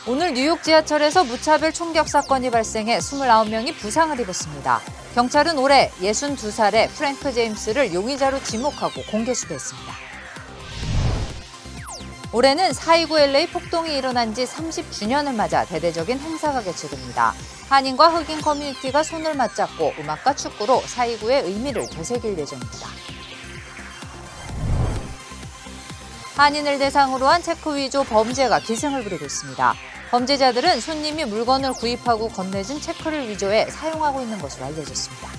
오늘 뉴욕 지하철에서 무차별 총격 사건이 발생해 29명이 부상을 입었습니다. 경찰은 올해 62살의 프랭크 제임스를 용의자로 지목하고 공개 수배했습니다. 올해는 4.29 LA 폭동이 일어난 지 30주년을 맞아 대대적인 행사가 개최됩니다. 한인과 흑인 커뮤니티가 손을 맞잡고 음악과 축구로 4.29의 의미를 되새길 예정입니다. 한인을 대상으로 한 체크 위조 범죄가 기승을 부리고 있습니다. 범죄자들은 손님이 물건을 구입하고 건네준 체크를 위조해 사용하고 있는 것으로 알려졌습니다.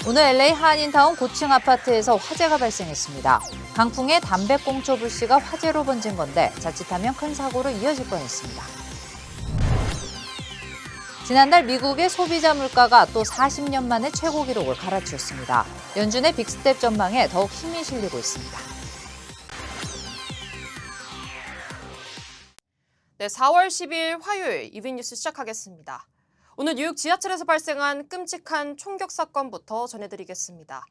오늘 LA 한인타운 고층 아파트에서 화재가 발생했습니다. 강풍에 담배꽁초 불씨가 화재로 번진 건데 자칫하면 큰 사고로 이어질 뻔했습니다. 지난달 미국의 소비자 물가가 또 40년 만에 최고 기록을 갈아치웠습니다. 연준의 빅스텝 전망에 더욱 힘이 실리고 있습니다. 네, 4월 10일 화요일 이브닝뉴스 시작하겠습니다. 오늘 뉴욕 지하철에서 발생한 끔찍한 총격 사건부터 전해드리겠습니다.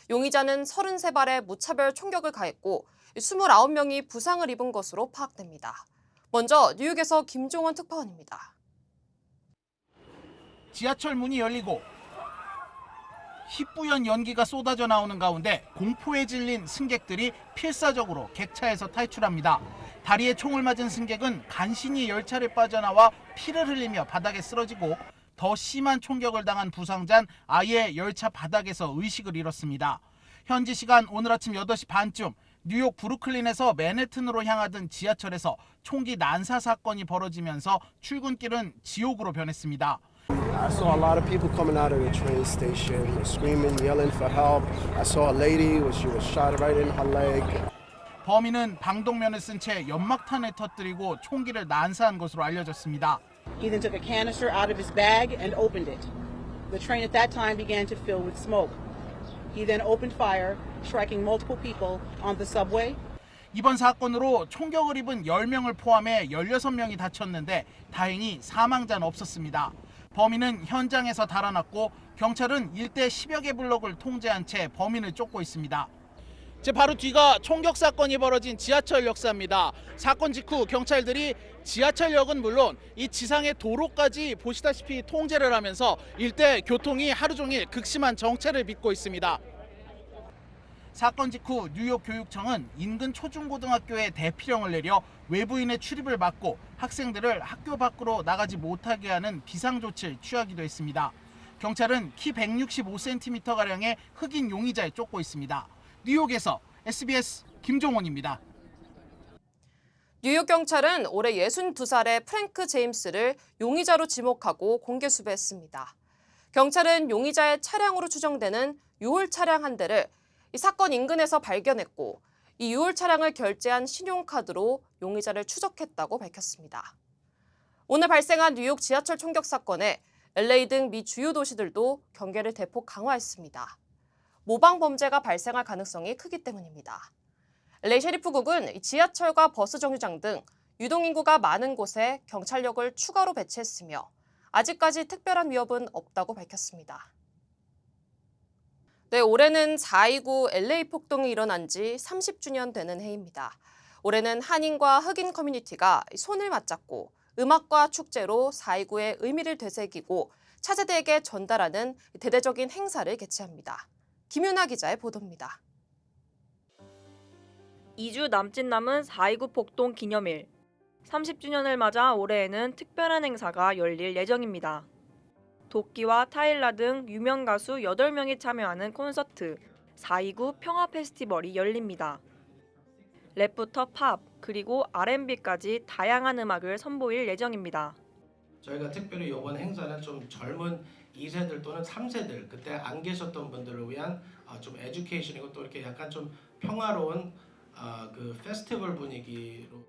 용의자는 33발의 무차별 총격을 가했고 29명이 부상을 입은 것으로 파악됩니다. 먼저 뉴욕에서 김종원 특파원입니다. 지하철 문이 열리고 희뿌연 연기가 쏟아져 나오는 가운데 공포에 질린 승객들이 필사적으로 객차에서 탈출합니다. 다리에 총을 맞은 승객은 간신히 열차를 빠져나와 피를 흘리며 바닥에 쓰러지고 더 심한 총격을 당한 부상자는 아예 열차 바닥에서 의식을 잃었습니다. 현지 시간 오늘 아침 8시 반쯤 뉴욕 브루클린에서 맨해튼으로 향하던 지하철에서 총기 난사 사건이 벌어지면서 출근길은 지옥으로 변했습니다. I saw a lot of people coming out of the train station, screaming, yelling for help. I saw a lady, she was shot right in her leg. 범인은 방독면을 쓴 채 연막탄을 터뜨리고 총기를 난사한 것으로 알려졌습니다. He then took a canister out of his bag and opened it. The train at that time began to fill with smoke. He then opened fire, striking multiple people on the subway. 이번 사건으로 총격을 입은 10명을 포함해 16명이 다쳤는데 다행히 사망자는 없었습니다. 범인은 현장에서 달아났고 경찰은 일대 10여 개 블록을 통제한 채 범인을 쫓고 있습니다. 제 바로 뒤가 총격 사건이 벌어진 지하철 역사입니다. 사건 직후 경찰들이 지하철역은 물론 이 지상의 도로까지 보시다시피 통제를 하면서 일대 교통이 하루 종일 극심한 정체를 빚고 있습니다. 사건 직후 뉴욕 교육청은 인근 초중고등학교에 대피령을 내려 외부인의 출입을 막고 학생들을 학교 밖으로 나가지 못하게 하는 비상조치를 취하기도 했습니다. 경찰은 키 165cm가량의 흑인 용의자에 쫓고 있습니다. 뉴욕에서 SBS 김종원입니다. 뉴욕 경찰은 올해 62살의 프랭크 제임스를 용의자로 지목하고 공개 수배했습니다. 경찰은 용의자의 차량으로 추정되는 유홀 차량 한 대를 이 사건 인근에서 발견했고 이 유홀 차량을 결제한 신용카드로 용의자를 추적했다고 밝혔습니다. 오늘 발생한 뉴욕 지하철 총격 사건에 LA 등 미 주요 도시들도 경계를 대폭 강화했습니다. 모방 범죄가 발생할 가능성이 크기 때문입니다. LA 셰리프국은 지하철과 버스 정류장 등 유동인구가 많은 곳에 경찰력을 추가로 배치했으며 아직까지 특별한 위협은 없다고 밝혔습니다. 네, 올해는 4.29 LA 폭동이 일어난 지 30주년 되는 해입니다. 올해는 한인과 흑인 커뮤니티가 손을 맞잡고 음악과 축제로 4.29의 의미를 되새기고 차세대에게 전달하는 대대적인 행사를 개최합니다. 김윤아 기자의 보도입니다. 2주 남짓 남은 4.29 폭동 기념일. 30주년을 맞아 올해에는 특별한 행사가 열릴 예정입니다. 도끼와 타일라 등 유명 가수 8명이 참여하는 콘서트 4.29 평화 페스티벌이 열립니다. 랩부터 팝, 그리고 R&B까지 다양한 음악을 선보일 예정입니다. 저희가 특별히 이번 행사는 좀 젊은 2세들 또는 3세들, 그때 안 계셨던 분들을 위한 좀 에듀케이션이고 또 이렇게 약간 좀 평화로운 그 페스티벌 분위기로.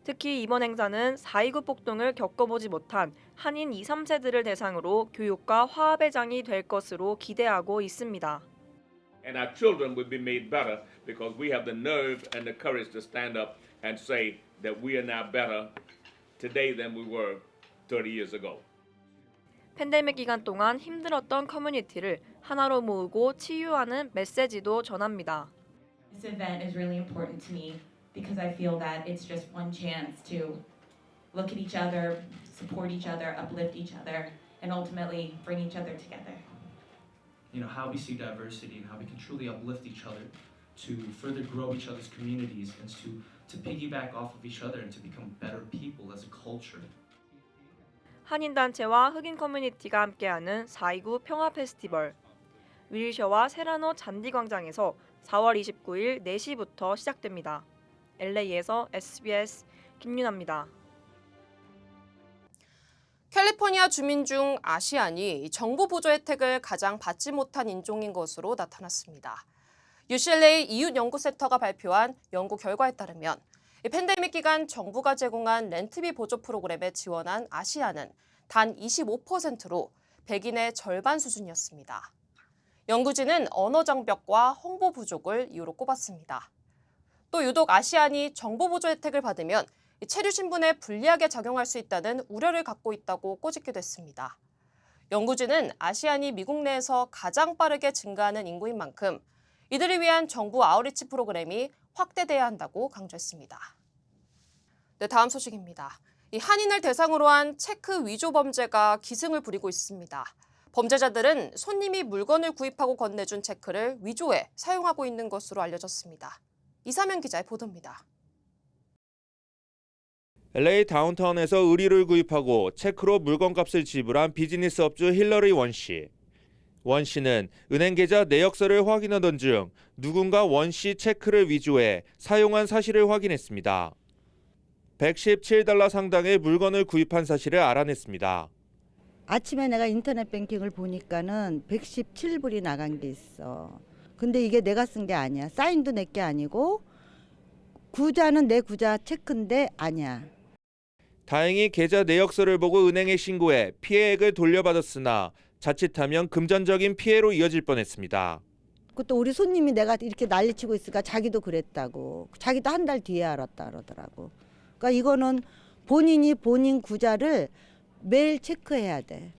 특히 이번 행사는 4.29 폭동을 겪어보지 못한 한인 2, 3세들을 대상으로 교육과 화합의 장이 될 것으로 기대하고 있습니다. And our children will be made better because we have the nerve and the courage to stand up and say that we are now better today than we were 30 years ago. 팬데믹 기간 동안 힘들었던 커뮤니티를 하나로 모으고 치유하는 메시지도 전합니다. This event is really important to me because I feel that it's just one chance to look at each other, support each other, uplift each other, and ultimately bring each other together. You know, how we see diversity and how we can truly uplift each other to further grow each other's communities and to piggyback off of each other and to become better people as a culture. 한인단체와 흑인 커뮤니티가 함께하는 4.29 평화 페스티벌. 윌셔와 세라노 잔디광장에서 4월 29일 4시부터 시작됩니다. LA에서 SBS 김윤아입니다. 캘리포니아 주민 중 아시안이 정부 보조 혜택을 가장 받지 못한 인종인 것으로 나타났습니다. UCLA 이웃연구센터가 발표한 연구 결과에 따르면 팬데믹 기간 정부가 제공한 렌트비 보조 프로그램에 지원한 아시안은 단 25%로 백인의 절반 수준이었습니다. 연구진은 언어 장벽과 홍보 부족을 이유로 꼽았습니다. 또 유독 아시안이 정부 보조 혜택을 받으면 체류 신분에 불리하게 작용할 수 있다는 우려를 갖고 있다고 꼬집기도 했습니다. 연구진은 아시안이 미국 내에서 가장 빠르게 증가하는 인구인 만큼 이들을 위한 정부 아웃리치 프로그램이 확대돼야 한다고 강조했습니다. 네, 다음 소식입니다. 이 한인을 대상으로 한 체크 위조 범죄가 기승을 부리고 있습니다. 범죄자들은 손님이 물건을 구입하고 건네준 체크를 위조해 사용하고 있는 것으로 알려졌습니다. 이사면 기자의 보도입니다. LA 다운타운에서 의류를 구입하고 체크로 물건값을 지불한 비즈니스 업주 힐러리 원 씨. 원 씨는 은행 계좌 내역서를 확인하던 중 누군가 원 씨 체크를 위조해 사용한 사실을 확인했습니다. $117 상당의 물건을 구입한 사실을 알아냈습니다. 아침에 내가 인터넷 뱅킹을 보니까는 117불이 나간 게 있어. 근데 이게 내가 쓴 게 아니야. 사인도 내 게 아니고 구자는 내 구자 체크인데 아니야. 다행히 계좌 내역서를 보고 은행에 신고해 피해액을 돌려받았으나 자칫하면 금전적인 피해로 이어질 뻔했습니다. 그것도 우리 손님이 내가 이렇게 난리치고 있으니까 자기도 그랬다고. 자기도 한 달 뒤에 알았다 그러더라고. 그러니까 이거는 본인이 본인 구자를 매일 체크해야 돼.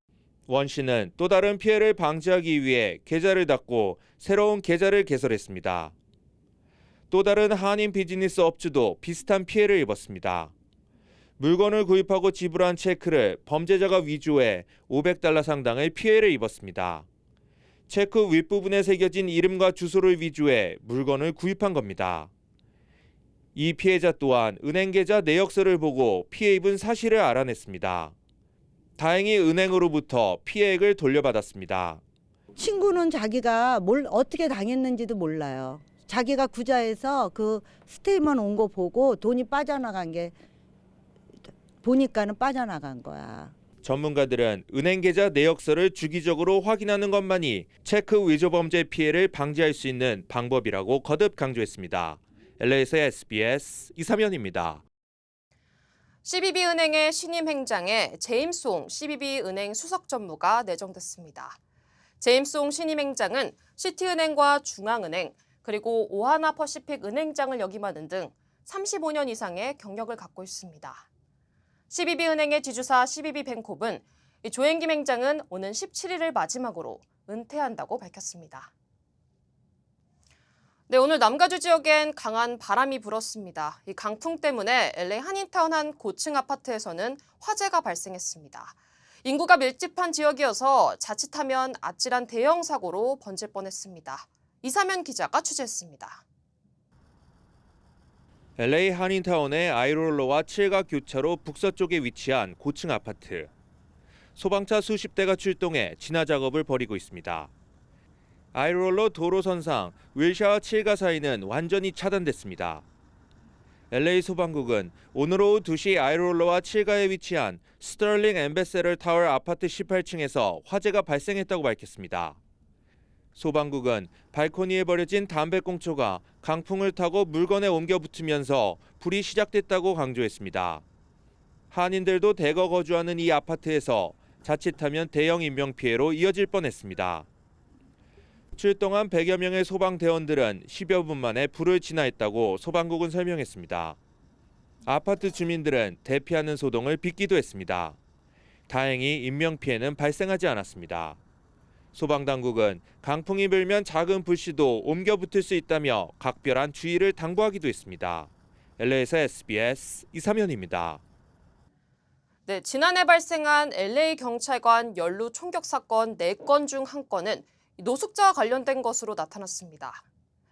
원 씨는 또 다른 피해를 방지하기 위해 계좌를 닫고 새로운 계좌를 개설했습니다. 또 다른 한인 비즈니스 업주도 비슷한 피해를 입었습니다. 물건을 구입하고 지불한 체크를 범죄자가 위조해 $500 상당의 피해를 입었습니다. 체크 윗부분에 새겨진 이름과 주소를 위조해 물건을 구입한 겁니다. 이 피해자 또한 은행 계좌 내역서를 보고 피해 입은 사실을 알아냈습니다. 다행히 은행으로부터 피해액을 돌려받았습니다. 친구는 자기가 뭘 어떻게 당했는지도 몰라요. 자기가 구자에서 그 스테이트먼트 온 거 보고 돈이 빠져나간 게 보니까는 빠져나간 거야. 전문가들은 은행 계좌 내역서를 주기적으로 확인하는 것만이 체크 위조 범죄 피해를 방지할 수 있는 방법이라고 거듭 강조했습니다. LA에서 SBS 이사면입니다. CBB은행의 신임 행장에 제임송 CBB은행 수석 전무가 내정됐습니다. 제임송 신임 행장은 시티은행과 중앙은행 그리고 오하나 퍼시픽 은행장을 역임하는 등 35년 이상의 경력을 갖고 있습니다. CBB은행의 지주사 CBB뱅콥은 조행김 행장은 오는 17일을 마지막으로 은퇴한다고 밝혔습니다. 네, 오늘 남가주 지역엔 강한 바람이 불었습니다. 이 강풍 때문에 LA 한인타운 한 고층 아파트에서는 화재가 발생했습니다. 인구가 밀집한 지역이어서 자칫하면 아찔한 대형 사고로 번질 뻔했습니다. 이사면 기자가 취재했습니다. LA 한인타운의 아이롤러와 7가 교차로 북서쪽에 위치한 고층 아파트. 소방차 수십 대가 출동해 진화 작업을 벌이고 있습니다. 아이롤러 도로선상 윌샤와 7가 사이는 완전히 차단됐습니다. LA 소방국은 오늘 오후 2시 아이롤러와 7가에 위치한 스털링 엠베세럴 타워 아파트 18층에서 화재가 발생했다고 밝혔습니다. 소방국은 발코니에 버려진 담배꽁초가 강풍을 타고 물건에 옮겨 붙으면서 불이 시작됐다고 강조했습니다. 한인들도 대거 거주하는 이 아파트에서 자칫하면 대형 인명피해로 이어질 뻔했습니다. 출동한 100여 명의 소방대원들은 10여 분 만에 불을 진화했다고 소방국은 설명했습니다. 아파트 주민들은 대피하는 소동을 빚기도 했습니다. 다행히 인명피해는 발생하지 않았습니다. 소방당국은 강풍이 불면 작은 불씨도 옮겨 붙을 수 있다며 각별한 주의를 당부하기도 했습니다. LA에서 SBS 이삼현입니다. 네, 지난해 발생한 LA 경찰관 연루 총격 사건 4건 중 1건은 노숙자와 관련된 것으로 나타났습니다.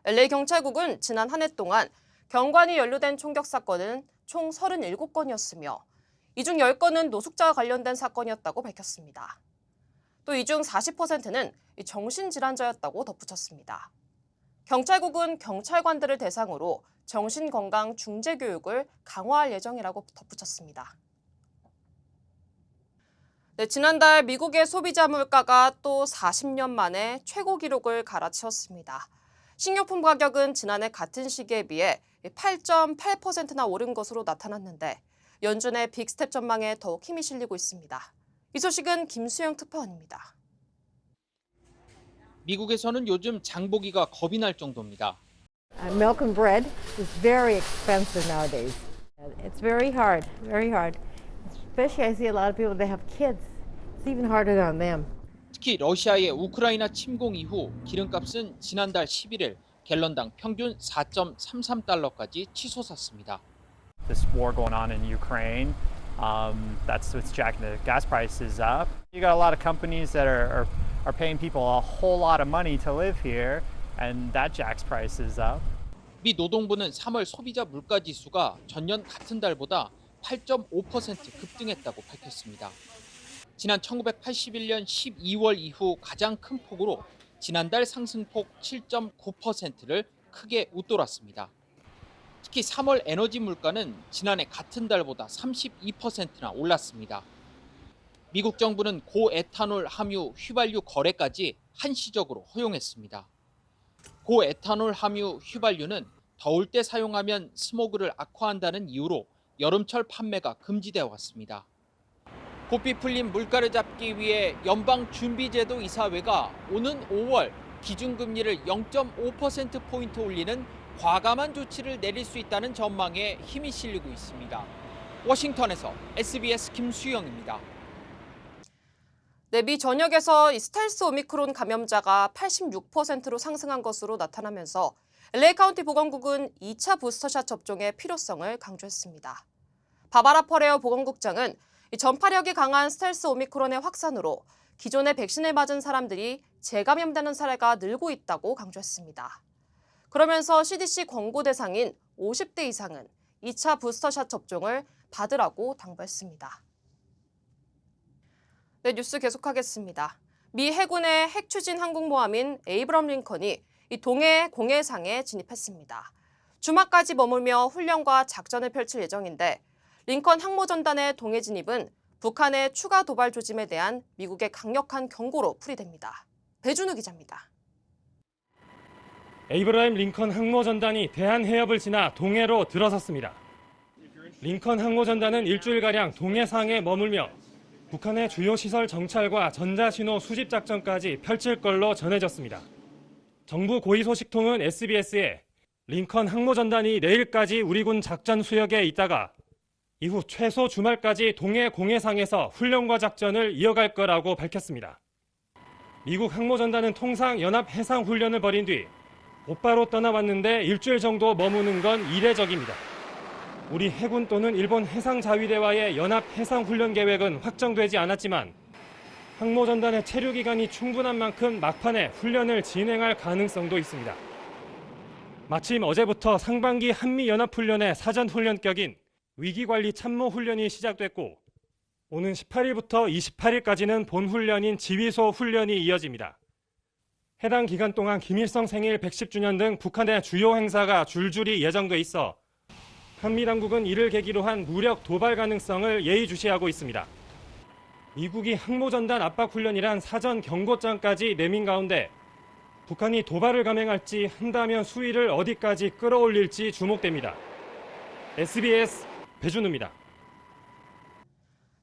LA 경찰국은 지난 한 해 동안 경관이 연루된 총격 사건은 총 37건이었으며 이 중 10건은 노숙자와 관련된 사건이었다고 밝혔습니다. 또 이 중 40%는 정신질환자였다고 덧붙였습니다. 경찰국은 경찰관들을 대상으로 정신건강 중재 교육을 강화할 예정이라고 덧붙였습니다. 네, 지난달 미국의 소비자 물가가 또 40년 만에 최고 기록을 갈아치웠습니다. 식료품 가격은 지난해 같은 시기에 비해 8.8%나 오른 것으로 나타났는데 연준의 빅스텝 전망에 더욱 힘이 실리고 있습니다. 이 소식은 김수영 특파원입니다. 미국에서는 요즘 장보기가 겁이 날 정도입니다. Milk and bread is very expensive nowadays. It's very hard, very hard. Especially I see a lot of people that have kids. It's even harder on them. 특히 러시아의 우크라이나 침공 이후 기름값은 지난달 11일 갤런당 평균 4.33달러까지 치솟았습니다. This war going on in Ukraine, that's what's jacking the gas prices up. You got a lot of companies that are paying people a whole lot of money to live here, and that jacks prices up. 미 노동부는 3월 소비자 물가 지수가 전년 같은 달보다 8.5% 급등했다고 밝혔습니다. 지난 1981년 12월 이후 가장 큰 폭으로 지난달 상승폭 7.9%를 크게 웃돌았습니다. 특히 3월 에너지 물가는 지난해 같은 달보다 32%나 올랐습니다. 미국 정부는 고에탄올 함유 휘발유 거래까지 한시적으로 허용했습니다. 고에탄올 함유 휘발유는 더울 때 사용하면 스모그를 악화한다는 이유로 여름철 판매가 금지되어 왔습니다. 고삐 풀린 물가를 잡기 위해 연방준비제도 이사회가 오는 5월 기준금리를 0.5%포인트 올리는 과감한 조치를 내릴 수 있다는 전망에 힘이 실리고 있습니다. 워싱턴에서 SBS 김수영입니다. 네, 미 전역에서 스텔스 오미크론 감염자가 86%로 상승한 것으로 나타나면서 LA 카운티 보건국은 2차 부스터샷 접종의 필요성을 강조했습니다. 바바라 퍼레어 보건국장은 전파력이 강한 스텔스 오미크론의 확산으로 기존의 백신을 맞은 사람들이 재감염되는 사례가 늘고 있다고 강조했습니다. 그러면서 CDC 권고 대상인 50대 이상은 2차 부스터샷 접종을 받으라고 당부했습니다. 네, 뉴스 계속하겠습니다. 미 해군의 핵추진 항공모함인 에이브럼 링컨이 동해 공해상에 진입했습니다. 주말까지 머물며 훈련과 작전을 펼칠 예정인데 링컨 항모전단의 동해 진입은 북한의 추가 도발 조짐에 대한 미국의 강력한 경고로 풀이됩니다. 배준우 기자입니다. 에이브러임 링컨 항모전단이 대한해협을 지나 동해로 들어섰습니다. 링컨 항모전단은 일주일가량 동해상에 머물며 북한의 주요 시설 정찰과 전자신호 수집 작전까지 펼칠 걸로 전해졌습니다. 정부 고위소식통은 SBS에 링컨 항모전단이 내일까지 우리 군 작전 수역에 있다가 이후 최소 주말까지 동해 공해상에서 훈련과 작전을 이어갈 거라고 밝혔습니다. 미국 항모전단은 통상 연합해상훈련을 벌인 뒤 곧바로 떠나왔는데 일주일 정도 머무는 건 이례적입니다. 우리 해군 또는 일본 해상자위대와의 연합해상훈련 계획은 확정되지 않았지만 항모전단의 체류 기간이 충분한 만큼 막판에 훈련을 진행할 가능성도 있습니다. 마침 어제부터 상반기 한미연합훈련의 사전훈련격인 위기관리 참모훈련이 시작됐고 오는 18일부터 28일까지는 본훈련인 지휘소 훈련이 이어집니다. 해당 기간 동안 김일성 생일 110주년 등 북한의 주요 행사가 줄줄이 예정돼 있어 한미 당국은 이를 계기로 한 무력 도발 가능성을 예의주시하고 있습니다. 미국이 항모전단 압박훈련이란 사전 경고장까지 내민 가운데 북한이 도발을 감행할지 한다면 수위를 어디까지 끌어올릴지 주목됩니다. SBS 배준우입니다.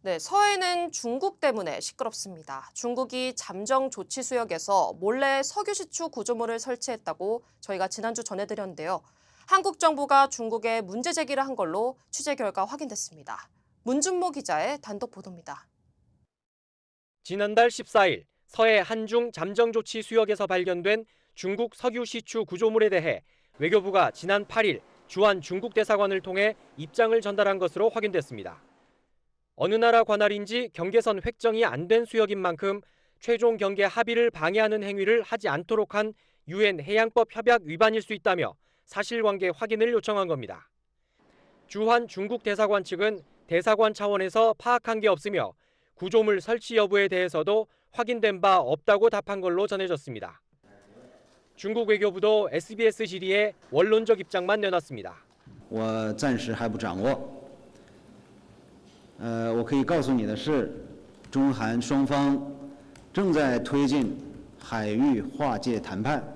네, 서해는 중국 때문에 시끄럽습니다. 중국이 잠정 조치 수역에서 몰래 석유 시추 구조물을 설치했다고 저희가 지난주 전해드렸는데요. 한국 정부가 중국에 문제 제기를 한 걸로 취재 결과 확인됐습니다. 문준모 기자의 단독 보도입니다. 지난달 14일 서해 한중 잠정 조치 수역에서 발견된 중국 석유 시추 구조물에 대해 외교부가 지난 8일 주한 중국 대사관을 통해 입장을 전달한 것으로 확인됐습니다. 어느 나라 관할인지 경계선 획정이 안 된 수역인 만큼 최종 경계 합의를 방해하는 행위를 하지 않도록 한 유엔 해양법 협약 위반일 수 있다며 사실관계 확인을 요청한 겁니다. 주한 중국 대사관 측은 대사관 차원에서 파악한 게 없으며 구조물 설치 여부에 대해서도 확인된 바 없다고 답한 걸로 전해졌습니다. 중국 외교부도 SBS 질의에 원론적 입장만 내놨습니다. 我暂时还不掌握。我可以告诉你的是，中韩双方正在推进海域划界谈判。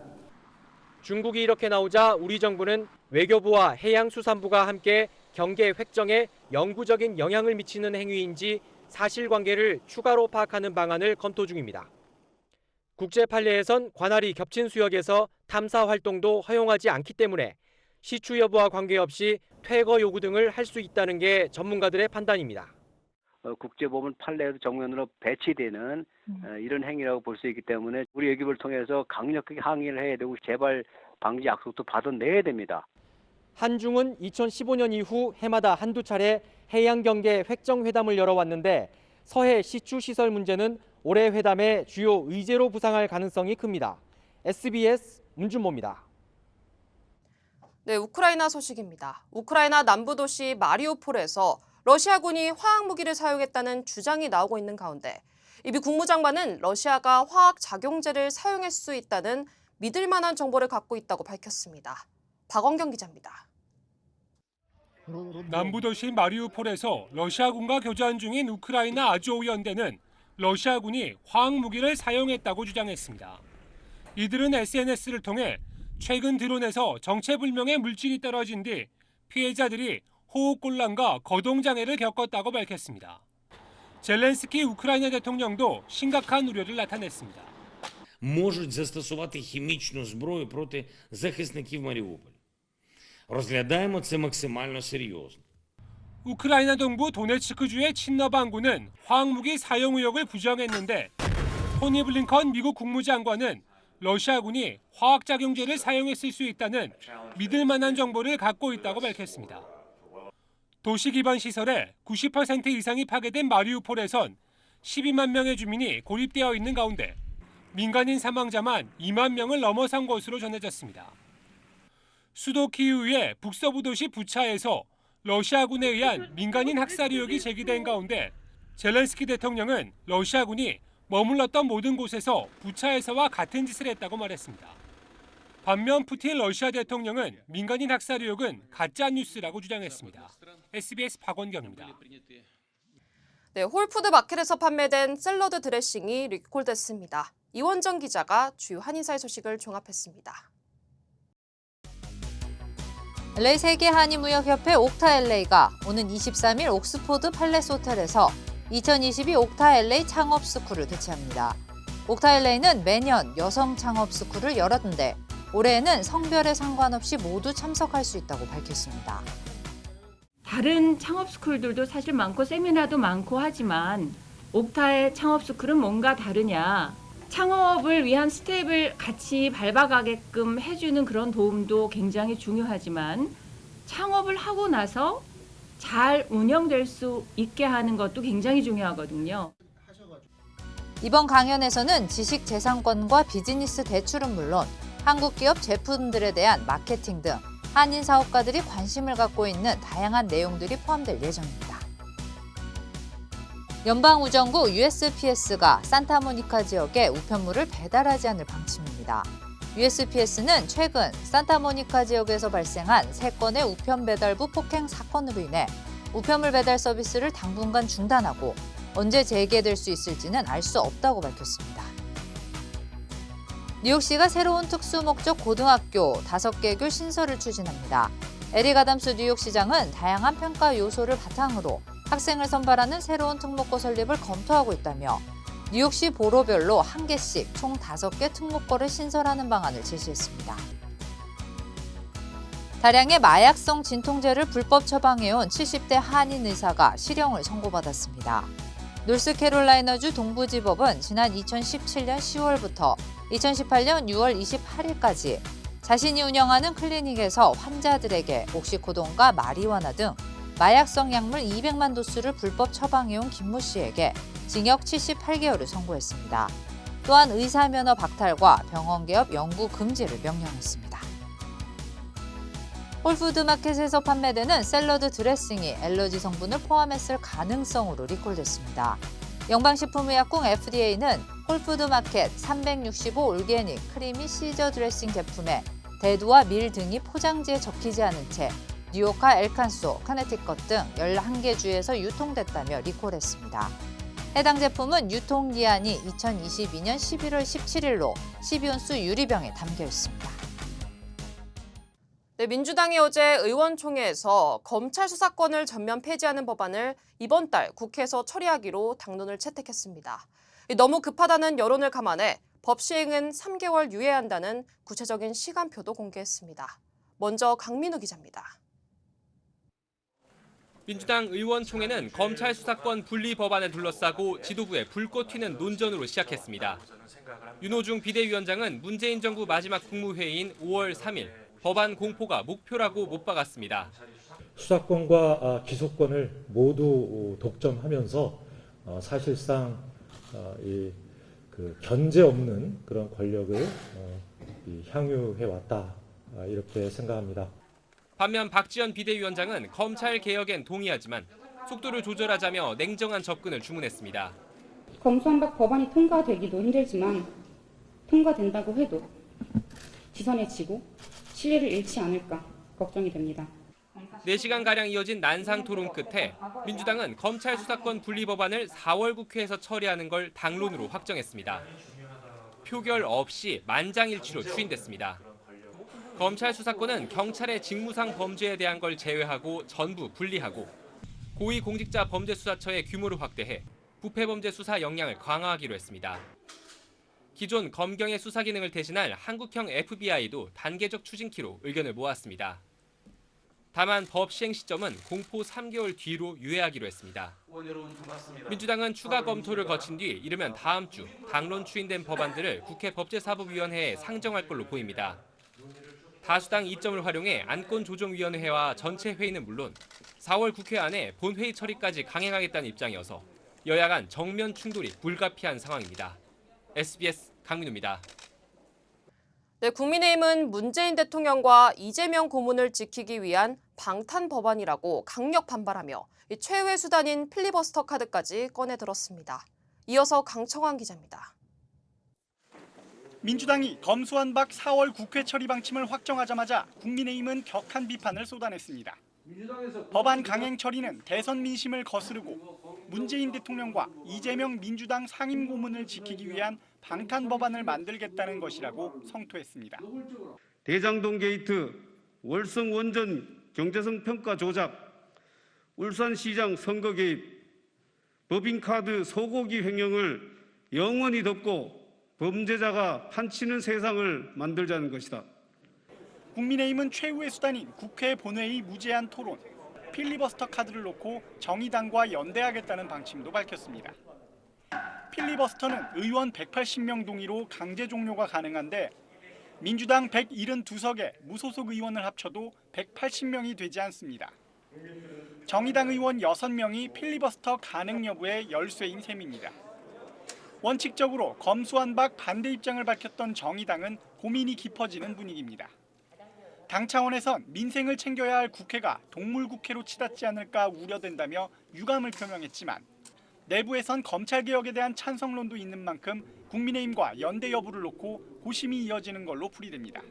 중국이 이렇게 나오자 우리 정부는 외교부와 해양수산부가 함께 경계 획정에 영구적인 영향을 미치는 행위인지 사실관계를 추가로 파악하는 방안을 검토 중입니다. 국제 판례에선 관할이 겹친 수역에서 탐사 활동도 허용하지 않기 때문에 시추 여부와 관계없이 퇴거 요구 등을 할 수 있다는 게 전문가들의 판단입니다. 국제법원 판례 정면으로 배치되는 이런 행위라고 볼 수 있기 때문에 우리 외교부를 통해서 강력하게 항의를 해야 되고 재발 방지 약속도 받아내야 됩니다. 한중은 2015년 이후 해마다 한두 차례 해양경계 획정회담을 열어왔는데 서해 시추 시설 문제는 올해 회담의 주요 의제로 부상할 가능성이 큽니다. SBS 문준모입니다. 네, 우크라이나 소식입니다. 우크라이나 남부 도시 마리우폴에서 러시아군이 화학무기를 사용했다는 주장이 나오고 있는 가운데 이미 국무장관은 러시아가 화학작용제를 사용할 수 있다는 믿을 만한 정보를 갖고 있다고 밝혔습니다. 박원경 기자입니다. 남부도시 마리우폴에서 러시아군과 교전 중인 우크라이나 아조우 연대는 러시아군이 화학무기를 사용했다고 주장했습니다. 이들은 SNS를 통해 최근 드론에서 정체불명의 물질이 떨어진 뒤 피해자들이 호흡곤란과 거동장애를 겪었다고 밝혔습니다. 젤렌스키 우크라이나 대통령도 심각한 우려를 나타냈습니다. можуть застосувати хімічну зброю проти захисників Маріуполя. розглядаємо це максимально серйозно. 우크라이나 동부 도네츠크주의 친러반군은 화학무기 사용 의혹을 부정했는데 토니 블링컨 미국 국무장관은 러시아군이 화학작용제를 사용했을 수 있다는 믿을 만한 정보를 갖고 있다고 밝혔습니다. 도시 기반 시설의 90% 이상이 파괴된 마리우폴에선 12만 명의 주민이 고립되어 있는 가운데 민간인 사망자만 2만 명을 넘어선 것으로 전해졌습니다. 수도 키이우의 북서부 도시 부차에서 러시아군에 의한 민간인 학살 의혹이 제기된 가운데 젤렌스키 대통령은 러시아군이 머물렀던 모든 곳에서 부차에서와 같은 짓을 했다고 말했습니다. 반면 푸틴 러시아 대통령은 민간인 학살 의혹은 가짜 뉴스라고 주장했습니다. SBS 박원경입니다. 네, 홀푸드 마켓에서 판매된 샐러드 드레싱이 리콜됐습니다. 이원정 기자가 주요 한인사의 소식을 종합했습니다. LA 세계한인무역협회 옥타-LA가 오는 23일 옥스포드 팔레스 호텔에서 2022 옥타-LA 창업 스쿨을 개최합니다. 옥타-LA는 매년 여성 창업 스쿨을 열었는데 올해에는 성별에 상관없이 모두 참석할 수 있다고 밝혔습니다. 다른 창업 스쿨들도 사실 많고 세미나도 많고 하지만 옥타의 창업 스쿨은 뭔가 다르냐. 창업을 위한 스텝을 같이 밟아가게끔 해주는 그런 도움도 굉장히 중요하지만 창업을 하고 나서 잘 운영될 수 있게 하는 것도 굉장히 중요하거든요. 이번 강연에서는 지식재산권과 비즈니스 대출은 물론 한국 기업 제품들에 대한 마케팅 등 한인 사업가들이 관심을 갖고 있는 다양한 내용들이 포함될 예정입니다. 연방우정국 USPS가 산타모니카 지역에 우편물을 배달하지 않을 방침입니다. USPS는 최근 산타모니카 지역에서 발생한 3건의 우편 배달부 폭행 사건으로 인해 우편물 배달 서비스를 당분간 중단하고 언제 재개될 수 있을지는 알 수 없다고 밝혔습니다. 뉴욕시가 새로운 특수목적 고등학교 5개교 신설을 추진합니다. 에릭 아담스 뉴욕시장은 다양한 평가 요소를 바탕으로 학생을 선발하는 새로운 특목고 설립을 검토하고 있다며 뉴욕시 보로별로 1개씩 총 5개 특목고를 신설하는 방안을 제시했습니다. 다량의 마약성 진통제를 불법 처방해온 70대 한인 의사가 실형을 선고받았습니다. 노스캐롤라이나주 동부지법은 지난 2017년 10월부터 2018년 6월 28일까지 자신이 운영하는 클리닉에서 환자들에게 옥시코돈과 마리화나 등 마약성 약물 200만 도수를 불법 처방해온 김모 씨에게 징역 78개월을 선고했습니다. 또한 의사 면허 박탈과 병원 개업 영구 금지를 명령했습니다. 홀푸드마켓에서 판매되는 샐러드 드레싱이 알러지 성분을 포함했을 가능성으로 리콜됐습니다. 영방식품의약국 FDA는 홀푸드마켓 365 올게닉 크리미 시저 드레싱 제품에 대두와 밀 등이 포장지에 적히지 않은 채 뉴욕과 엘칸소, 커네티컷 등 11개 주에서 유통됐다며 리콜했습니다. 해당 제품은 유통기한이 2022년 11월 17일로 12온수 유리병에 담겨 있습니다. 네, 민주당이 어제 의원총회에서 검찰 수사권을 전면 폐지하는 법안을 이번 달 국회에서 처리하기로 당론을 채택했습니다. 너무 급하다는 여론을 감안해 법 시행은 3개월 유예한다는 구체적인 시간표도 공개했습니다. 먼저 강민우 기자입니다. 민주당 의원총회는 검찰 수사권 분리 법안을 둘러싸고 지도부에 불꽃 튀는 논전으로 시작했습니다. 윤호중 비대위원장은 문재인 정부 마지막 국무회의인 5월 3일 법안 공포가 목표라고 못 박았습니다. 수사권과 기소권을 모두 독점하면서 사실상 견제 없는 그런 권력을 향유해 왔다 이렇게 생각합니다. 반면 박지원 비대위원장은 검찰 개혁엔 동의하지만 속도를 조절하자며 냉정한 접근을 주문했습니다. 검수완박 법안이 통과되기도 힘들지만 통과된다고 해도 지선에 지고 신뢰를 잃지 않을까 걱정이 됩니다. 4시간가량 이어진 난상 토론 끝에 민주당은 검찰 수사권 분리 법안을 4월 국회에서 처리하는 걸 당론으로 확정했습니다. 표결 없이 만장일치로 추인됐습니다. 검찰 수사권은 경찰의 직무상 범죄에 대한 걸 제외하고 전부 분리하고 고위공직자범죄수사처의 규모를 확대해 부패범죄 수사 역량을 강화하기로 했습니다. 기존 검경의 수사 기능을 대신할 한국형 FBI도 단계적 추진키로 의견을 모았습니다. 다만 법 시행 시점은 공포 3개월 뒤로 유예하기로 했습니다. 민주당은 추가 검토를 거친 뒤 이르면 다음 주 당론 추인된 법안들을 국회 법제사법위원회에 상정할 걸로 보입니다. 다수당 이점을 활용해 안건조정위원회와 전체 회의는 물론 4월 국회 안에 본회의 처리까지 강행하겠다는 입장이어서 여야 간 정면 충돌이 불가피한 상황입니다. SBS 강민우입니다. 네, 국민의힘은 문재인 대통령과 이재명 고문을 지키기 위한 방탄 법안이라고 강력 반발하며 최후의 수단인 필리버스터 카드까지 꺼내들었습니다. 이어서 강청환 기자입니다. 민주당이 검수완박 4월 국회 처리 방침을 확정하자마자 국민의힘은 격한 비판을 쏟아냈습니다. 법안 강행 처리는 대선 민심을 거스르고 문재인 대통령과 이재명 민주당 상임 고문을 지키기 위한 방탄 법안을 만들겠다는 것이라고 성토했습니다. 대장동 게이트, 월성 원전 경제성 평가 조작, 울산시장 선거 개입, 법인카드 소고기 횡령을 영원히 덮고 범죄자가 판치는 세상을 만들자는 것이다. 국민의힘은 최후의 수단인 국회 본회의 무제한 토론, 필리버스터 카드를 놓고 정의당과 연대하겠다는 방침도 밝혔습니다. 필리버스터는 의원 180명 동의로 강제 종료가 가능한데 민주당 172석에 무소속 의원을 합쳐도 180명이 되지 않습니다. 정의당 의원 6명이 필리버스터 가능 여부의 열쇠인 셈입니다. 원칙적으로 검수완박 반대 입장을 밝혔던 정의당은 고민이 깊어지는 분위기입니다. 당 차원에선 민생을 챙겨야 할 국회가 동물국회로 치닫지 않을까 우려된다며 유감을 표명했지만 내부에선 검찰개혁에 대한 찬성론도 있는 만큼 국민의힘과 연대 여부를 놓고 고심이 이어지는 걸로 풀이됩니다.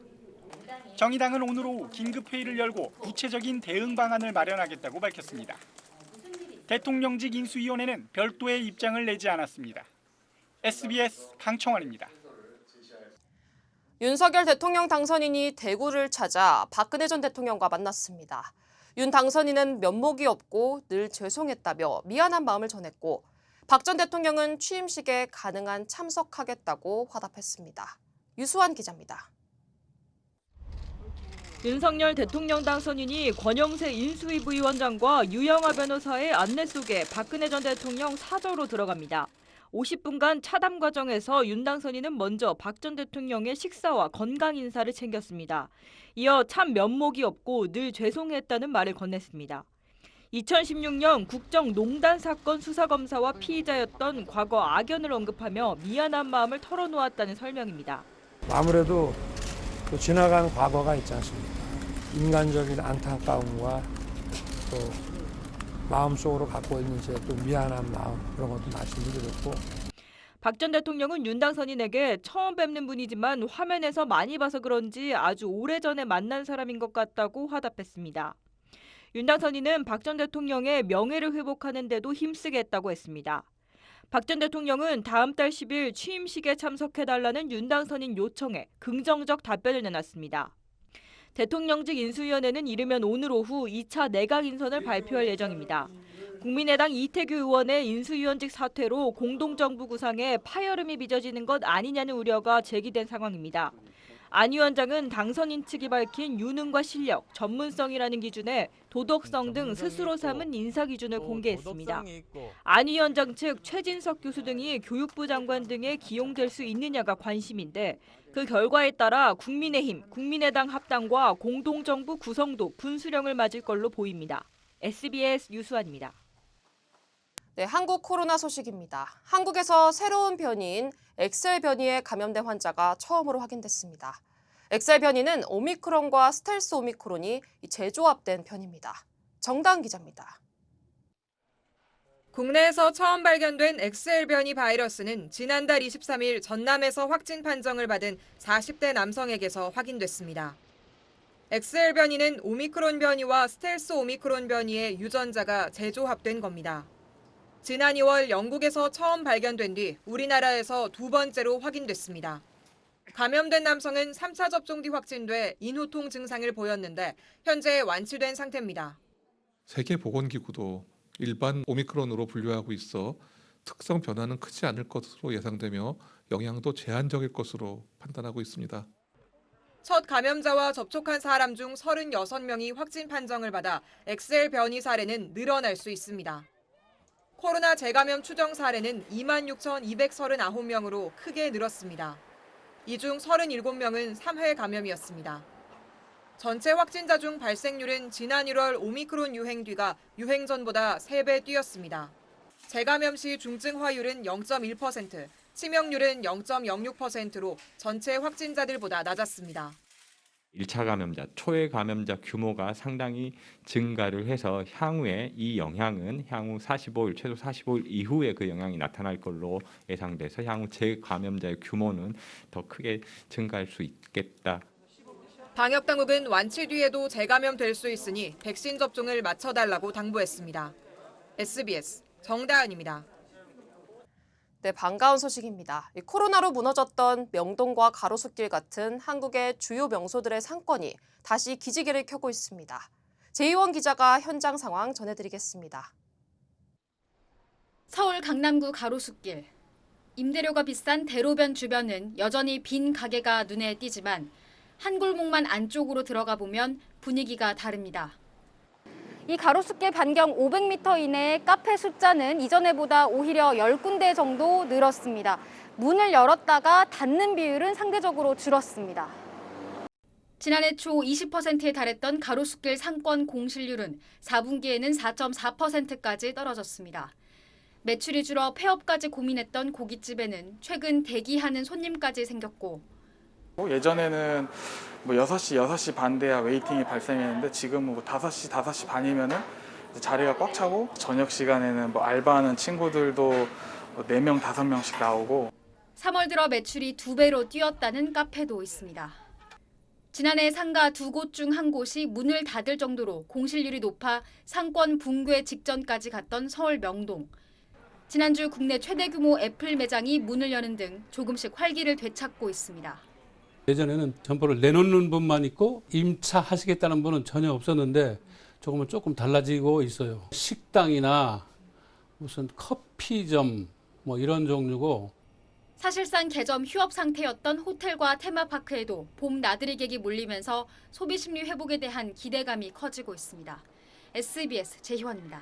정의당은 오늘 오후 긴급회의를 열고 구체적인 대응 방안을 마련하겠다고 밝혔습니다. 대통령직 인수위원회는 별도의 입장을 내지 않았습니다. SBS 강청환입니다. 윤석열 대통령 당선인이 대구를 찾아 박근혜 전 대통령과 만났습니다. 윤 당선인은 면목이 없고 늘 죄송했다며 미안한 마음을 전했고 박 전 대통령은 취임식에 가능한 참석하겠다고 화답했습니다. 유수환 기자입니다. 윤석열 대통령 당선인이 권영세 인수위 부위원장과 유영아 변호사의 안내 속에 박근혜 전 대통령 사저로 들어갑니다. 50분간 차담 과정에서 윤당선인은 먼저 박 전 대통령의 식사와 건강 인사를 챙겼습니다. 이어 참 면목이 없고 늘 죄송했다는 말을 건넸습니다. 2016년 국정농단 사건 수사검사와 피의자였던 과거 악연을 언급하며 미안한 마음을 털어놓았다는 설명입니다. 아무래도 그 지나간 과거가 있지 않습니까? 인간적인 안타까움과 또 마음속으로 갖고 있는 제 또 미안한 마음 그런 것도 말씀드렸고. 박 전 대통령은 윤당선인에게 처음 뵙는 분이지만 화면에서 많이 봐서 그런지 아주 오래전에 만난 사람인 것 같다고 화답했습니다. 윤당선인은 박 전 대통령의 명예를 회복하는 데도 힘쓰겠다고 했습니다. 박 전 대통령은 다음 달 10일 취임식에 참석해달라는 윤당선인 요청에 긍정적 답변을 내놨습니다. 대통령직 인수위원회는 이르면 오늘 오후 2차 내각 인선을 발표할 예정입니다. 국민의당 이태규 의원의 인수위원직 사퇴로 공동정부 구상에 파열음이 빚어지는 것 아니냐는 우려가 제기된 상황입니다. 안 위원장은 당선인 측이 밝힌 유능과 실력, 전문성이라는 기준에 도덕성 등 스스로 삼은 인사 기준을 공개했습니다. 안 위원장 측 최진석 교수 등이 교육부 장관 등에 기용될 수 있느냐가 관심인데 그 결과에 따라 국민의힘, 국민의당 합당과 공동정부 구성도 분수령을 맞을 걸로 보입니다. SBS 유수환입니다. 네, 한국 코로나 소식입니다. 한국에서 새로운 변이인 엑셀 변이에 감염된 환자가 처음으로 확인됐습니다. 엑셀 변이는 오미크론과 스텔스 오미크론이 재조합된 변이입니다. 정다은 기자입니다. 국내에서 처음 발견된 엑셀 변이 바이러스는 지난달 23일 전남에서 확진 판정을 받은 40대 남성에게서 확인됐습니다. 엑셀 변이는 오미크론 변이와 스텔스 오미크론 변이의 유전자가 재조합된 겁니다. 지난 2월 영국에서 처음 발견된 뒤 우리나라에서 두 번째로 확인됐습니다. 감염된 남성은 3차 접종 뒤 확진돼 인후통 증상을 보였는데 현재 완치된 상태입니다. 세계보건기구도 일반 오미크론으로 분류하고 있어 특성 변화는 크지 않을 것으로 예상되며 영향도 제한적일 것으로 판단하고 있습니다. 첫 감염자와 접촉한 사람 중 36명이 확진 판정을 받아 엑셀 변이 사례는 늘어날 수 있습니다. 코로나 재감염 추정 사례는 26,239명으로 크게 늘었습니다. 이 중 37명은 3회 감염이었습니다. 전체 확진자 중 발생률은 지난 1월 오미크론 유행 뒤가 유행 전보다 3배 뛰었습니다. 재감염 시 중증화율은 0.1%, 치명률은 0.06%로 전체 확진자들보다 낮았습니다. 1차 감염자, 초의 감염자 규모가 상당히 증가를 해서 향후에 이 영향은 향후 45일, 최소 45일 이후에 그 영향이 나타날 걸로 예상돼서 향후 재감염자의 규모는 더 크게 증가할 수 있겠다. 방역당국은 완치 뒤에도 재감염될 수 있으니 백신 접종을 맞춰달라고 당부했습니다. SBS 정다은입니다. 네, 반가운 소식입니다. 코로나로 무너졌던 명동과 가로수길 같은 한국의 주요 명소들의 상권이 다시 기지개를 켜고 있습니다. 제이원 기자가 현장 상황 전해드리겠습니다. 서울 강남구 가로수길. 임대료가 비싼 대로변 주변은 여전히 빈 가게가 눈에 띄지만 한 골목만 안쪽으로 들어가 보면 분위기가 다릅니다. 이 가로수길 반경 500m 이내의 카페 숫자는 이전에보다 오히려 10군데 정도 늘었습니다. 문을 열었다가 닫는 비율은 상대적으로 줄었습니다. 지난해 초 20%에 달했던 가로수길 상권 공실률은 4분기에는 4.4%까지 떨어졌습니다. 매출이 줄어 폐업까지 고민했던 고깃집에는 최근 대기하는 손님까지 생겼고 예전에는 6시 반 돼야 웨이팅이 발생했는데 지금은 5시 반이면은 자리가 꽉 차고 저녁 시간에는 알바하는 친구들도 4명, 5명씩 나오고 3월 들어 매출이 2배로 뛰었다는 카페도 있습니다. 지난해 상가 2곳 중 한 곳이 문을 닫을 정도로 공실률이 높아 상권 붕괴 직전까지 갔던 서울 명동. 지난주 국내 최대 규모 애플 매장이 문을 여는 등 조금씩 활기를 되찾고 있습니다. 예전에는 점포를 내놓는 분만 있고 임차하시겠다는 분은 전혀 없었는데 조금 달라지고 있어요. 식당이나 무슨 커피점 이런 종류고. 사실상 개점 휴업 상태였던 호텔과 테마파크에도 봄 나들이객이 몰리면서 소비 심리 회복에 대한 기대감이 커지고 있습니다. SBS 제희원입니다.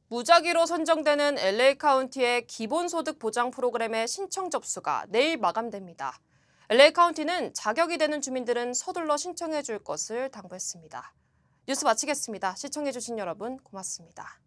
무작위로 선정되는 LA 카운티의 기본소득 보장 프로그램의 신청 접수가 내일 마감됩니다. LA 카운티는 자격이 되는 주민들은 서둘러 신청해 줄 것을 당부했습니다. 뉴스 마치겠습니다. 시청해 주신 여러분 고맙습니다.